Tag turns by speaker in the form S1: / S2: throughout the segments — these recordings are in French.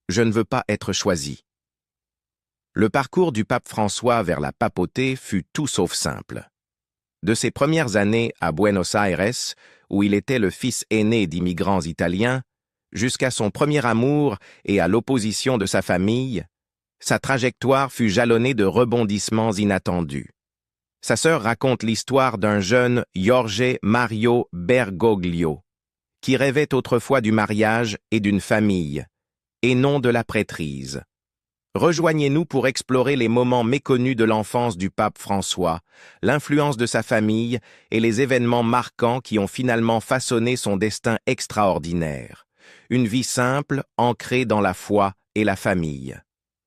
S1: Je ne veux pas être choisi. Le parcours du pape François vers la papauté fut tout sauf simple. De ses premières années à Buenos Aires, où il était le fils aîné d'immigrants italiens, jusqu'à son premier amour et à l'opposition de sa famille, sa trajectoire fut jalonnée de rebondissements inattendus. Sa sœur raconte l'histoire d'un jeune Jorge Mario Bergoglio, qui rêvait autrefois du mariage et d'une famille, et non de la prêtrise. Rejoignez-nous pour explorer les moments méconnus de l'enfance du pape François, l'influence de sa famille et les événements marquants qui ont finalement façonné son destin extraordinaire. Une vie simple, ancrée dans la foi et la famille.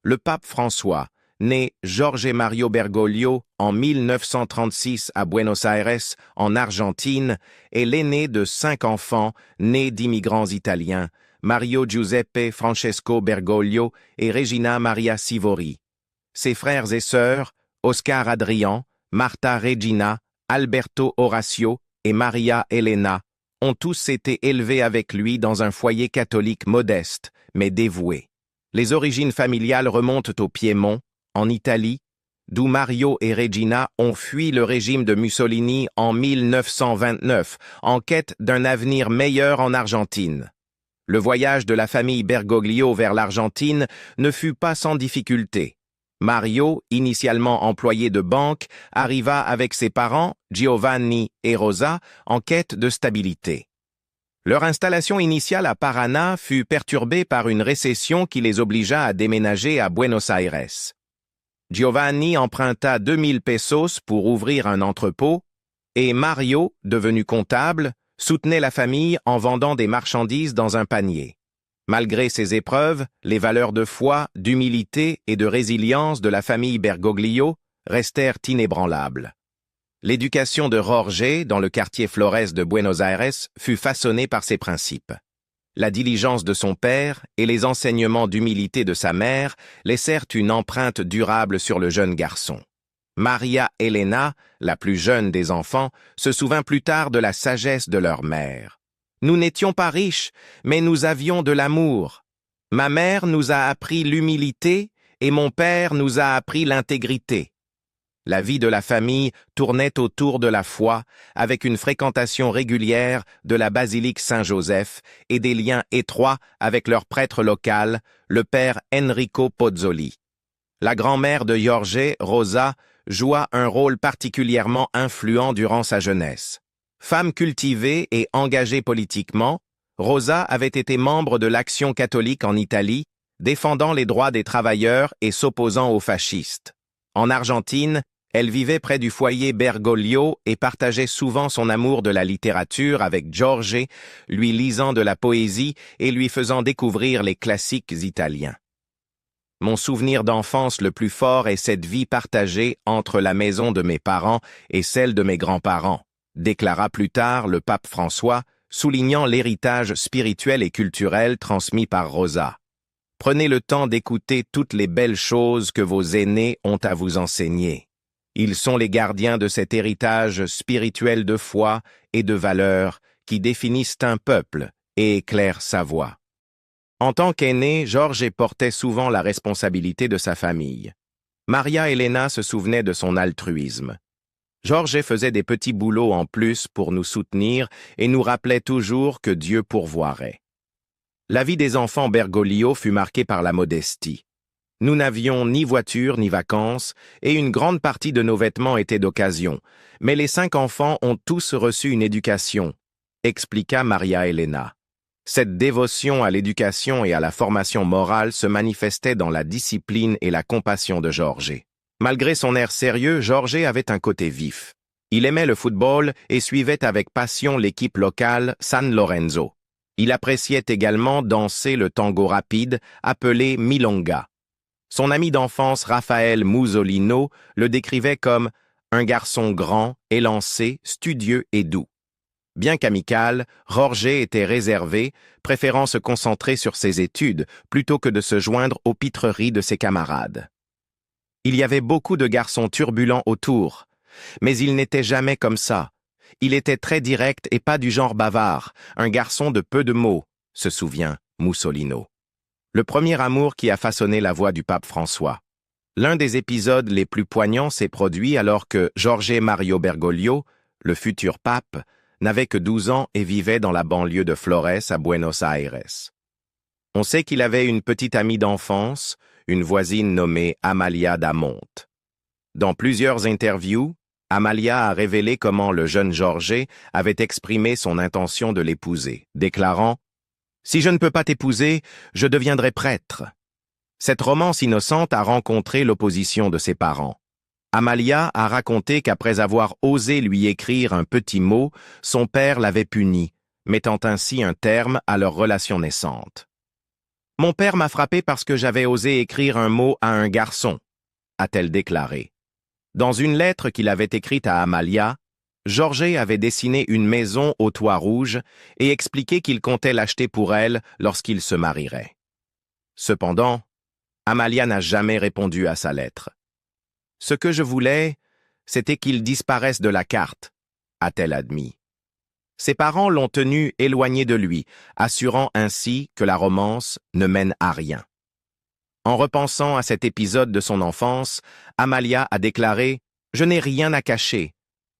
S1: Le pape François, né Jorge Mario Bergoglio en 1936 à Buenos Aires, en Argentine, est l'aîné de 5 enfants nés d'immigrants italiens, Mario Giuseppe Francesco Bergoglio et Regina Maria Sivori. Ses frères et sœurs, Oscar Adrian, Marta Regina, Alberto Horacio et Maria Elena, ont tous été élevés avec lui dans un foyer catholique modeste, mais dévoué. Les origines familiales remontent au Piémont, en Italie, d'où Mario et Regina ont fui le régime de Mussolini en 1929, en quête d'un avenir meilleur en Argentine. Le voyage de la famille Bergoglio vers l'Argentine ne fut pas sans difficulté. Mario, initialement employé de banque, arriva avec ses parents, Giovanni et Rosa, en quête de stabilité. Leur installation initiale à Paraná fut perturbée par une récession qui les obligea à déménager à Buenos Aires. Giovanni emprunta 2000 pesos pour ouvrir un entrepôt et Mario, devenu comptable, soutenait la famille en vendant des marchandises dans un panier. Malgré ces épreuves, les valeurs de foi, d'humilité et de résilience de la famille Bergoglio restèrent inébranlables. L'éducation de Jorge, dans le quartier Flores de Buenos Aires, fut façonnée par ces principes. La diligence de son père et les enseignements d'humilité de sa mère laissèrent une empreinte durable sur le jeune garçon. Maria Elena, la plus jeune des enfants, se souvint plus tard de la sagesse de leur mère. « Nous n'étions pas riches, mais nous avions de l'amour. Ma mère nous a appris l'humilité et mon père nous a appris l'intégrité. » La vie de la famille tournait autour de la foi, avec une fréquentation régulière de la basilique Saint-Joseph et des liens étroits avec leur prêtre local, le père Enrico Pozzoli. La grand-mère de Jorge, Rosa, joua un rôle particulièrement influent durant sa jeunesse. Femme cultivée et engagée politiquement, Rosa avait été membre de l'Action catholique en Italie, défendant les droits des travailleurs et s'opposant aux fascistes. En Argentine, elle vivait près du foyer Bergoglio et partageait souvent son amour de la littérature avec Jorge, lui lisant de la poésie et lui faisant découvrir les classiques italiens. Mon souvenir d'enfance le plus fort est cette vie partagée entre la maison de mes parents et celle de mes grands-parents, déclara plus tard le pape François, soulignant l'héritage spirituel et culturel transmis par Rosa. Prenez le temps d'écouter toutes les belles choses que vos aînés ont à vous enseigner. Ils sont les gardiens de cet héritage spirituel de foi et de valeurs qui définissent un peuple et éclairent sa voie. En tant qu'aîné, Jorge portait souvent la responsabilité de sa famille. Maria Elena se souvenait de son altruisme. Jorge faisait des petits boulots en plus pour nous soutenir et nous rappelait toujours que Dieu pourvoirait. La vie des enfants Bergoglio fut marquée par la modestie. Nous n'avions ni voiture ni vacances et une grande partie de nos vêtements étaient d'occasion, mais les 5 enfants ont tous reçu une éducation, expliqua Maria Elena. Cette dévotion à l'éducation et à la formation morale se manifestait dans la discipline et la compassion de Jorge. Malgré son air sérieux, Jorge avait un côté vif. Il aimait le football et suivait avec passion l'équipe locale San Lorenzo. Il appréciait également danser le tango rapide appelé milonga. Son ami d'enfance Raphaël Musolino le décrivait comme un garçon grand, élancé, studieux et doux. Bien qu'amical, Jorge était réservé, préférant se concentrer sur ses études plutôt que de se joindre aux pitreries de ses camarades. Il y avait beaucoup de garçons turbulents autour, mais il n'était jamais comme ça. Il était très direct et pas du genre bavard, un garçon de peu de mots, se souvient Mussolino. Le premier amour qui a façonné la voix du pape François. L'un des épisodes les plus poignants s'est produit alors que Jorge Mario Bergoglio, le futur pape, n'avait que 12 ans et vivait dans la banlieue de Flores à Buenos Aires. On sait qu'il avait une petite amie d'enfance, une voisine nommée Amalia da Monte. Dans plusieurs interviews, Amalia a révélé comment le jeune Jorge avait exprimé son intention de l'épouser, déclarant « Si je ne peux pas t'épouser, je deviendrai prêtre ». Cette romance innocente a rencontré l'opposition de ses parents. Amalia a raconté qu'après avoir osé lui écrire un petit mot, son père l'avait puni, mettant ainsi un terme à leur relation naissante. « Mon père m'a frappé parce que j'avais osé écrire un mot à un garçon », a-t-elle déclaré. Dans une lettre qu'il avait écrite à Amalia, Jorge avait dessiné une maison au toit rouge et expliqué qu'il comptait l'acheter pour elle lorsqu'il se marierait. Cependant, Amalia n'a jamais répondu à sa lettre. « Ce que je voulais, c'était qu'il disparaisse de la carte », a-t-elle admis. Ses parents l'ont tenu éloigné de lui, assurant ainsi que la romance ne mène à rien. En repensant à cet épisode de son enfance, Amalia a déclaré « Je n'ai rien à cacher.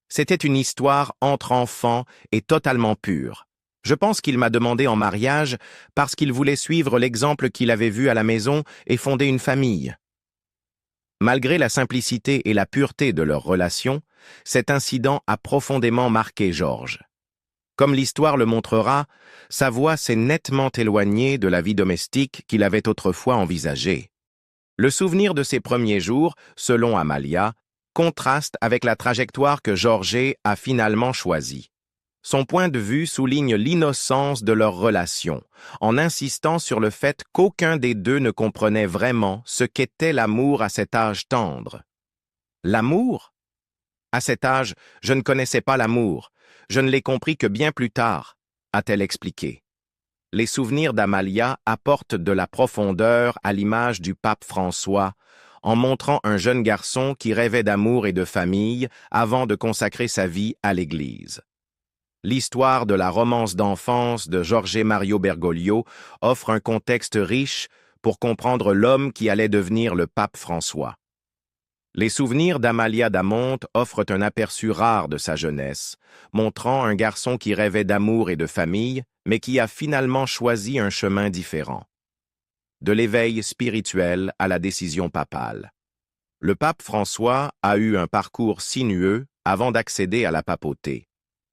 S1: C'était une histoire entre enfants et totalement pure. Je pense qu'il m'a demandé en mariage parce qu'il voulait suivre l'exemple qu'il avait vu à la maison et fonder une famille. » Malgré la simplicité et la pureté de leur relation, cet incident a profondément marqué Georges. Comme l'histoire le montrera, sa voix s'est nettement éloignée de la vie domestique qu'il avait autrefois envisagée. Le souvenir de ses premiers jours, selon Amalia, contraste avec la trajectoire que Jorge a finalement choisie. Son point de vue souligne l'innocence de leur relation, en insistant sur le fait qu'aucun des deux ne comprenait vraiment ce qu'était l'amour à cet âge tendre. L'amour ? À cet âge, je ne connaissais pas l'amour. Je ne l'ai compris que bien plus tard, a-t-elle expliqué. Les souvenirs d'Amalia apportent de la profondeur à l'image du pape François, en montrant un jeune garçon qui rêvait d'amour et de famille avant de consacrer sa vie à l'Église. L'histoire de la romance d'enfance de Jorge Mario Bergoglio offre un contexte riche pour comprendre l'homme qui allait devenir le pape François. Les souvenirs d'Amalia da Monte offrent un aperçu rare de sa jeunesse, montrant un garçon qui rêvait d'amour et de famille, mais qui a finalement choisi un chemin différent. De l'éveil spirituel à la décision papale. Le pape François a eu un parcours sinueux avant d'accéder à la papauté.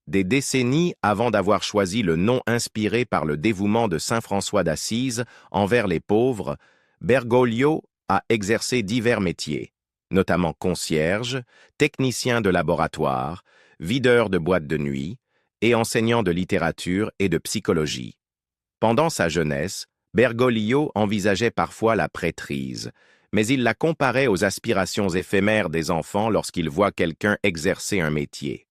S1: Des décennies avant d'avoir choisi le nom inspiré par le dévouement de saint François d'Assise envers les pauvres, Bergoglio a exercé divers métiers, notamment concierge, technicien de laboratoire, videur de boîtes de nuit et enseignant de littérature et de psychologie. Pendant sa jeunesse, Bergoglio envisageait parfois la prêtrise, mais il la comparait aux aspirations éphémères des enfants lorsqu'ils voient quelqu'un exercer un métier.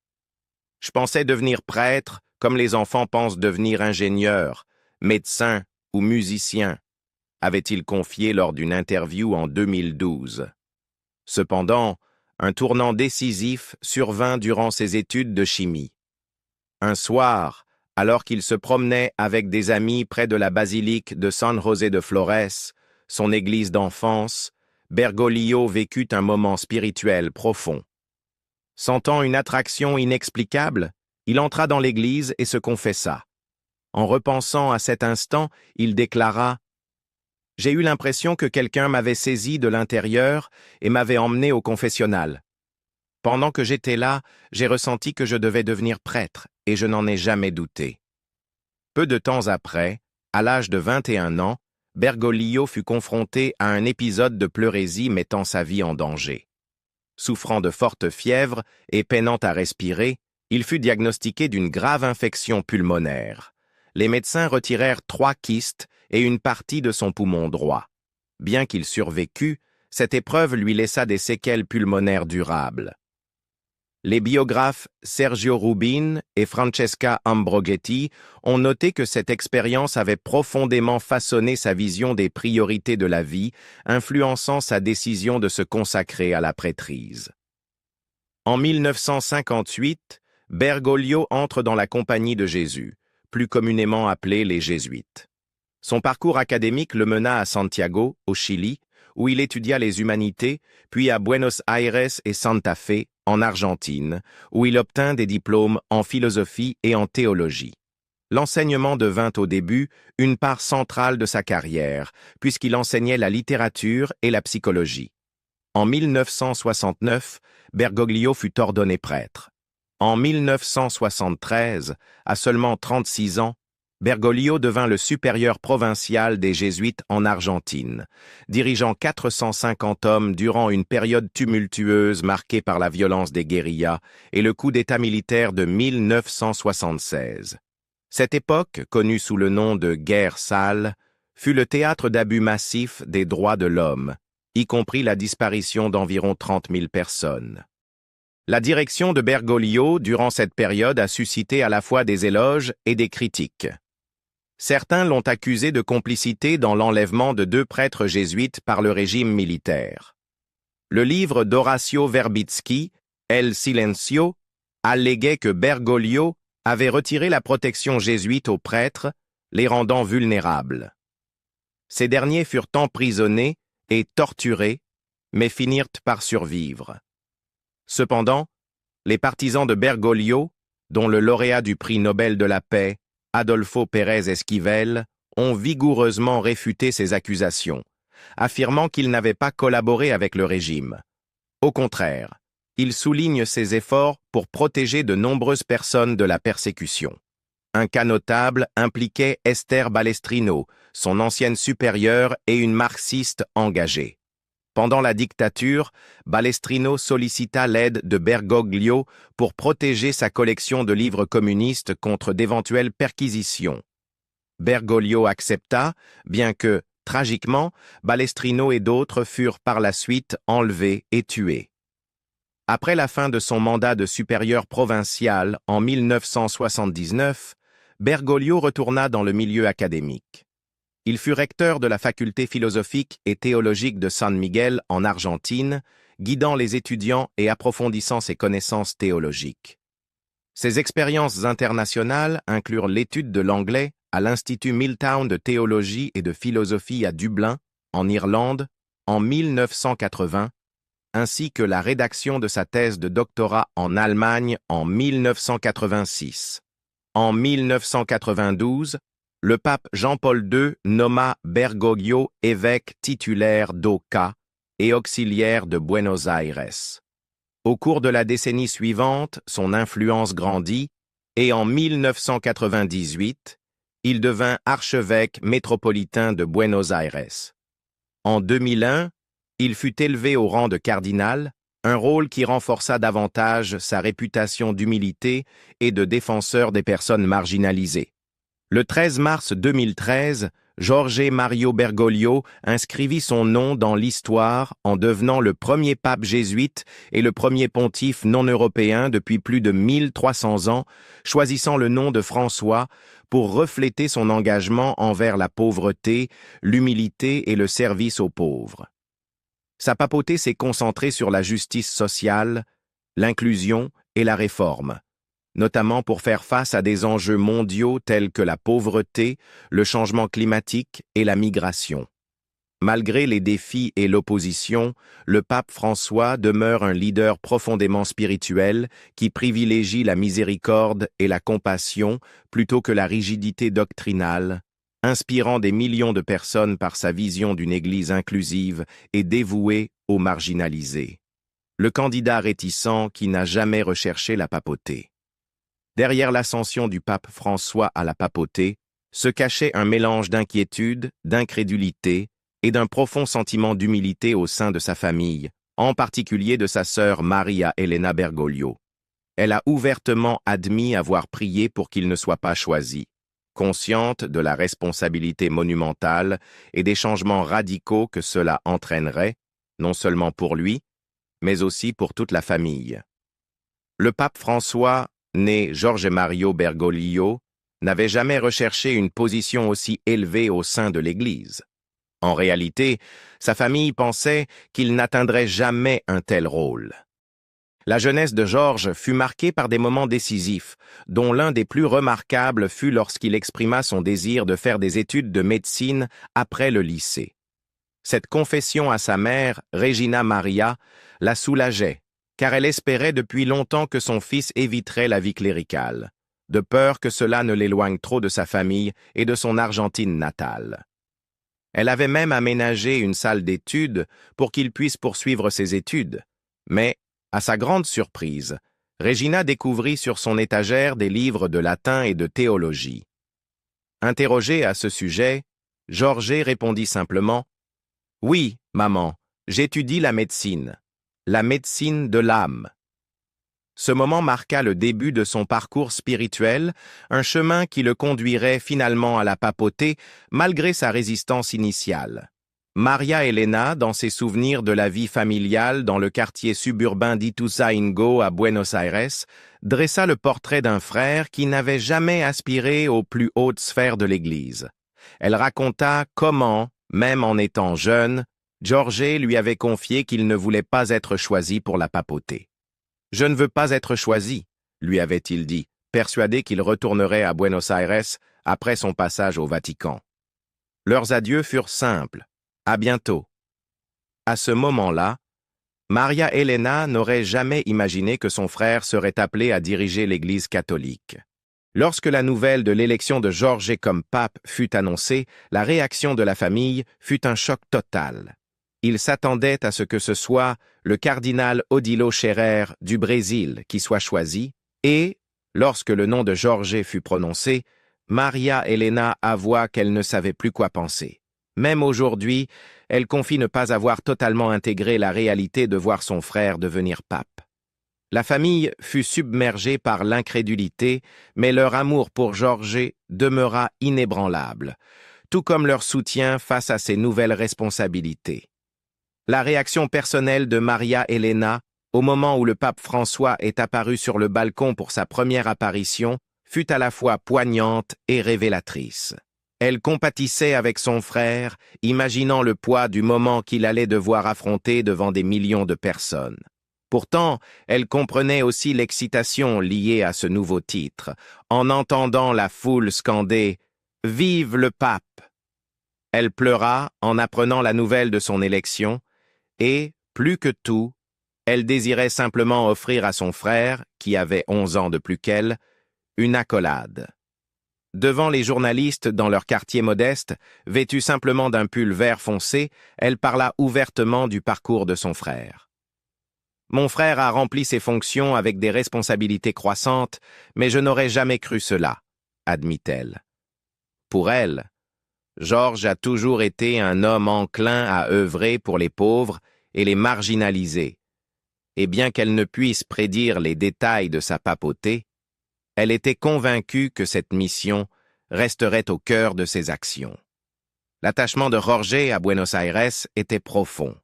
S1: « Je pensais devenir prêtre comme les enfants pensent devenir ingénieur, médecin ou musicien », avait-il confié lors d'une interview en 2012. Cependant, un tournant décisif survint durant ses études de chimie. Un soir, alors qu'il se promenait avec des amis près de la basilique de San José de Flores, son église d'enfance, Bergoglio vécut un moment spirituel profond. Sentant une attraction inexplicable, il entra dans l'église et se confessa. En repensant à cet instant, il déclara « J'ai eu l'impression que quelqu'un m'avait saisi de l'intérieur et m'avait emmené au confessionnal. Pendant que j'étais là, j'ai ressenti que je devais devenir prêtre et je n'en ai jamais douté. » Peu de temps après, à l'âge de 21 ans, Bergoglio fut confronté à un épisode de pleurésie mettant sa vie en danger. Souffrant de forte fièvre et peinant à respirer, il fut diagnostiqué d'une grave infection pulmonaire. Les médecins retirèrent 3 kystes et une partie de son poumon droit. Bien qu'il survécut, cette épreuve lui laissa des séquelles pulmonaires durables. Les biographes Sergio Rubin et Francesca Ambrogetti ont noté que cette expérience avait profondément façonné sa vision des priorités de la vie, influençant sa décision de se consacrer à la prêtrise. En 1958, Bergoglio entre dans la Compagnie de Jésus, plus communément appelée les Jésuites. Son parcours académique le mena à Santiago, au Chili, où il étudia les humanités, puis à Buenos Aires et Santa Fe, en Argentine, où il obtint des diplômes en philosophie et en théologie. L'enseignement devint au début une part centrale de sa carrière, puisqu'il enseignait la littérature et la psychologie. En 1969, Bergoglio fut ordonné prêtre. En 1973, à seulement 36 ans, Bergoglio devint le supérieur provincial des Jésuites en Argentine, dirigeant 450 hommes durant une période tumultueuse marquée par la violence des guérillas et le coup d'État militaire de 1976. Cette époque, connue sous le nom de guerre sale, fut le théâtre d'abus massifs des droits de l'homme, y compris la disparition d'environ 30 000 personnes. La direction de Bergoglio durant cette période a suscité à la fois des éloges et des critiques. Certains l'ont accusé de complicité dans l'enlèvement de 2 prêtres jésuites par le régime militaire. Le livre d'Horacio Verbitsky, El Silencio, alléguait que Bergoglio avait retiré la protection jésuite aux prêtres, les rendant vulnérables. Ces derniers furent emprisonnés et torturés, mais finirent par survivre. Cependant, les partisans de Bergoglio, dont le lauréat du prix Nobel de la paix, Adolfo Pérez Esquivel, ont vigoureusement réfuté ces accusations, affirmant qu'il n'avait pas collaboré avec le régime. Au contraire, ils soulignent ses efforts pour protéger de nombreuses personnes de la persécution. Un cas notable impliquait Esther Balestrino, son ancienne supérieure et une marxiste engagée. Pendant la dictature, Balestrino sollicita l'aide de Bergoglio pour protéger sa collection de livres communistes contre d'éventuelles perquisitions. Bergoglio accepta, bien que, tragiquement, Balestrino et d'autres furent par la suite enlevés et tués. Après la fin de son mandat de supérieur provincial en 1979, Bergoglio retourna dans le milieu académique. Il fut recteur de la faculté philosophique et théologique de San Miguel en Argentine, guidant les étudiants et approfondissant ses connaissances théologiques. Ses expériences internationales inclurent l'étude de l'anglais à l'Institut Milltown de théologie et de philosophie à Dublin, en Irlande, en 1980, ainsi que la rédaction de sa thèse de doctorat en Allemagne en 1986. En 1992, le pape Jean-Paul II nomma Bergoglio évêque titulaire d'Oca et auxiliaire de Buenos Aires. Au cours de la décennie suivante, son influence grandit et en 1998, il devint archevêque métropolitain de Buenos Aires. En 2001, il fut élevé au rang de cardinal, un rôle qui renforça davantage sa réputation d'humilité et de défenseur des personnes marginalisées. Le 13 mars 2013, Jorge Mario Bergoglio inscrivit son nom dans l'histoire en devenant le premier pape jésuite et le premier pontife non-européen depuis plus de 1300 ans, choisissant le nom de François pour refléter son engagement envers la pauvreté, l'humilité et le service aux pauvres. Sa papauté s'est concentrée sur la justice sociale, l'inclusion et la réforme, notamment pour faire face à des enjeux mondiaux tels que la pauvreté, le changement climatique et la migration. Malgré les défis et l'opposition, le pape François demeure un leader profondément spirituel qui privilégie la miséricorde et la compassion plutôt que la rigidité doctrinale, inspirant des millions de personnes par sa vision d'une Église inclusive et dévouée aux marginalisés. Le candidat réticent qui n'a jamais recherché la papauté. Derrière l'ascension du pape François à la papauté, se cachait un mélange d'inquiétude, d'incrédulité et d'un profond sentiment d'humilité au sein de sa famille, en particulier de sa sœur Maria Elena Bergoglio. Elle a ouvertement admis avoir prié pour qu'il ne soit pas choisi, consciente de la responsabilité monumentale et des changements radicaux que cela entraînerait, non seulement pour lui, mais aussi pour toute la famille. Le pape François, né Jorge Mario Bergoglio, n'avait jamais recherché une position aussi élevée au sein de l'Église. En réalité, sa famille pensait qu'il n'atteindrait jamais un tel rôle. La jeunesse de Georges fut marquée par des moments décisifs, dont l'un des plus remarquables fut lorsqu'il exprima son désir de faire des études de médecine après le lycée. Cette confession à sa mère, Regina Maria, la soulageait, car elle espérait depuis longtemps que son fils éviterait la vie cléricale, de peur que cela ne l'éloigne trop de sa famille et de son Argentine natale. Elle avait même aménagé une salle d'études pour qu'il puisse poursuivre ses études, mais, à sa grande surprise, Regina découvrit sur son étagère des livres de latin et de théologie. Interrogé à ce sujet, Georges répondit simplement « Oui, maman, j'étudie la médecine de l'âme. » Ce moment marqua le début de son parcours spirituel, un chemin qui le conduirait finalement à la papauté malgré sa résistance initiale. Maria Elena, dans ses souvenirs de la vie familiale dans le quartier suburbain d'Ituzaingó à Buenos Aires, dressa le portrait d'un frère qui n'avait jamais aspiré aux plus hautes sphères de l'Église. Elle raconta comment, même en étant jeune, Georges lui avait confié qu'il ne voulait pas être choisi pour la papauté. « Je ne veux pas être choisi », lui avait-il dit, persuadé qu'il retournerait à Buenos Aires après son passage au Vatican. Leurs adieux furent simples. « À bientôt ». À ce moment-là, Maria Elena n'aurait jamais imaginé que son frère serait appelé à diriger l'Église catholique. Lorsque la nouvelle de l'élection de Georges comme pape fut annoncée, la réaction de la famille fut un choc total. Il s'attendait à ce que ce soit le cardinal Odilo Scherer du Brésil qui soit choisi, et, lorsque le nom de Georges fut prononcé, Maria Elena avoua qu'elle ne savait plus quoi penser. Même aujourd'hui, elle confie ne pas avoir totalement intégré la réalité de voir son frère devenir pape. La famille fut submergée par l'incrédulité, mais leur amour pour Georges demeura inébranlable, tout comme leur soutien face à ses nouvelles responsabilités. La réaction personnelle de Maria Elena, au moment où le pape François est apparu sur le balcon pour sa première apparition, fut à la fois poignante et révélatrice. Elle compatissait avec son frère, imaginant le poids du moment qu'il allait devoir affronter devant des millions de personnes. Pourtant, elle comprenait aussi l'excitation liée à ce nouveau titre, en entendant la foule scander « Vive le pape !» Elle pleura en apprenant la nouvelle de son élection, et, plus que tout, elle désirait simplement offrir à son frère, qui avait 11 ans de plus qu'elle, une accolade. Devant les journalistes dans leur quartier modeste, vêtue simplement d'un pull vert foncé, elle parla ouvertement du parcours de son frère. « Mon frère a rempli ses fonctions avec des responsabilités croissantes, mais je n'aurais jamais cru cela, » admit-elle. Pour elle, Georges a toujours été un homme enclin à œuvrer pour les pauvres et les marginalisés, et bien qu'elle ne puisse prédire les détails de sa papauté, elle était convaincue que cette mission resterait au cœur de ses actions. L'attachement de Jorge à Buenos Aires était profond.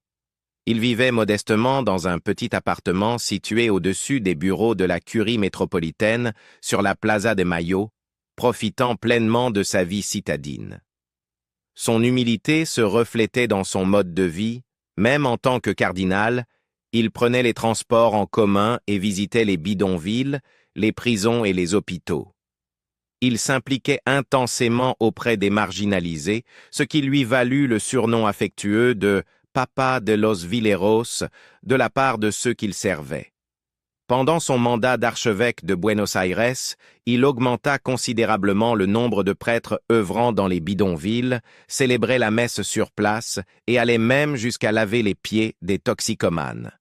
S1: Il vivait modestement dans un petit appartement situé au-dessus des bureaux de la curie métropolitaine sur la Plaza de Mayo, profitant pleinement de sa vie citadine. Son humilité se reflétait dans son mode de vie, même en tant que cardinal, il prenait les transports en commun et visitait les bidonvilles, les prisons et les hôpitaux. Il s'impliquait intensément auprès des marginalisés, ce qui lui valut le surnom affectueux de « Papa de los Villeros » de la part de ceux qu'il servait. Pendant son mandat d'archevêque de Buenos Aires, il augmenta considérablement le nombre de prêtres œuvrant dans les bidonvilles, célébrait la messe sur place et allait même jusqu'à laver les pieds des toxicomanes.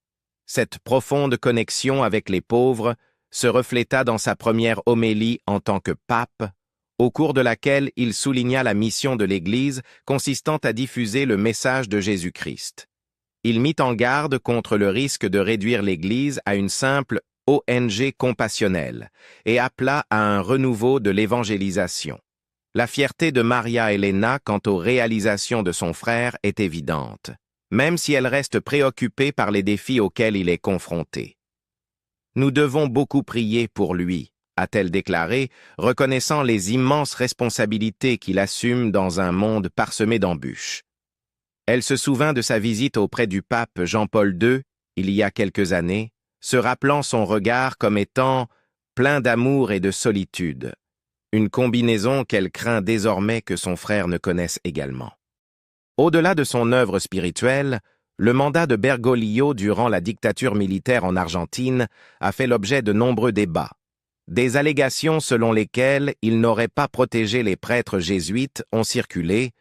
S1: Cette profonde connexion avec les pauvres se refléta dans sa première homélie en tant que pape, au cours de laquelle il souligna la mission de l'Église consistant à diffuser le message de Jésus-Christ. Il mit en garde contre le risque de réduire l'Église à une simple ONG compassionnelle et appela à un renouveau de l'évangélisation. La fierté de Maria Elena quant aux réalisations de son frère est évidente, même si elle reste préoccupée par les défis auxquels il est confronté. « Nous devons beaucoup prier pour lui », a-t-elle déclaré, reconnaissant les immenses responsabilités qu'il assume dans un monde parsemé d'embûches. Elle se souvint de sa visite auprès du pape Jean-Paul II, il y a quelques années, se rappelant son regard comme étant plein d'amour et de solitude, une combinaison qu'elle craint désormais que son frère ne connaisse également. Au-delà de son œuvre spirituelle, le mandat de Bergoglio durant la dictature militaire en Argentine a fait l'objet de nombreux débats. Des allégations selon lesquelles il n'aurait pas protégé les prêtres jésuites ont circulé,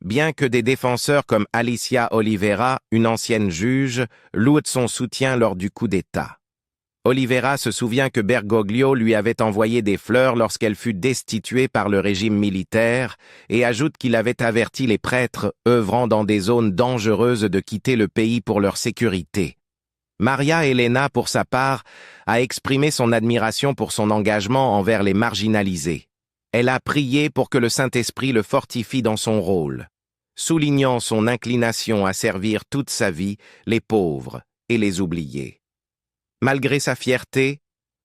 S1: bien que des défenseurs comme Alicia Oliveira, une ancienne juge, louent son soutien lors du coup d'État. Oliveira se souvient que Bergoglio lui avait envoyé des fleurs lorsqu'elle fut destituée par le régime militaire et ajoute qu'il avait averti les prêtres œuvrant dans des zones dangereuses de quitter le pays pour leur sécurité. Maria Elena, pour sa part, a exprimé son admiration pour son engagement envers les marginalisés. Elle a prié pour que le Saint-Esprit le fortifie dans son rôle, soulignant son inclination à servir toute sa vie les pauvres et les oubliés. Malgré sa fierté,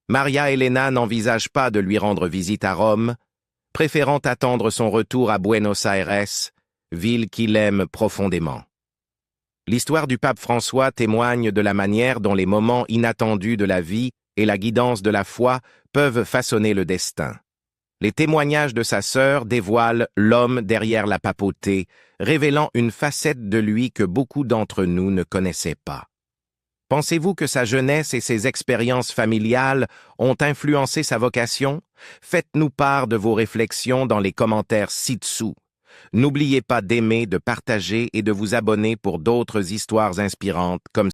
S1: Maria Elena n'envisage pas de lui rendre visite à Rome, préférant attendre son retour à Buenos Aires, ville qu'il aime profondément. L'histoire du pape François témoigne de la manière dont les moments inattendus de la vie et la guidance de la foi peuvent façonner le destin. Les témoignages de sa sœur dévoilent l'homme derrière la papauté, révélant une facette de lui que beaucoup d'entre nous ne connaissaient pas. Pensez-vous que sa jeunesse et ses expériences familiales ont influencé sa vocation? Faites-nous part de vos réflexions dans les commentaires ci-dessous. N'oubliez pas d'aimer, de partager et de vous abonner pour d'autres histoires inspirantes comme